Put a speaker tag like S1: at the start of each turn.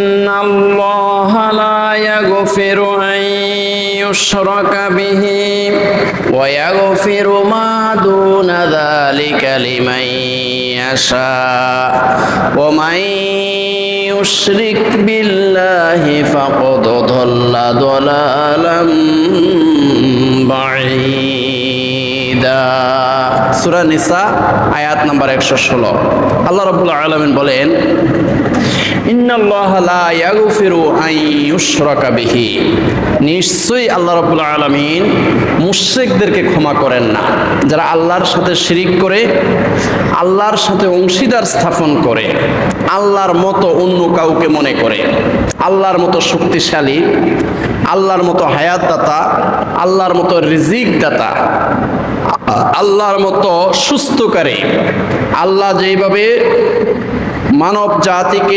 S1: ইন্নাল্লাহা লা ইয়াগফিরু আন ইউশরাকা বিহি ওয়া ইয়াগফিরু মা দুনা যালিকা লিমান ইয়াশা ওয়া মান ইউশরিক বিল্লাহি ফাকাদ দাল্লা দালালাম বাঈদা। সূরা নিসা আয়াত নাম্বার 116। আল্লাহ রাব্বুল আলামিন বলেন, ইন্নাল্লাহা লা ইয়াগফিরু আন ইউশরাকা বিহি, নিশ্চয়ই আল্লাহ রাব্বুল আলামিন মুশরিকদেরকে ক্ষমা করেন না। যারা আল্লাহর সাথে শিরিক করে, আল্লাহর সাথে অংশীদার স্থাপন করে, আল্লাহর মতো অন্য কাউকে মনে করে, আল্লাহর মতো শক্তিশালী, আল্লাহর মতো হায়াত দাতা, আল্লাহর মতো রিজিক দাতা, আল্লাহর মতো সুস্থকারী, আল্লাহ যেইভাবে মানব জাতিকে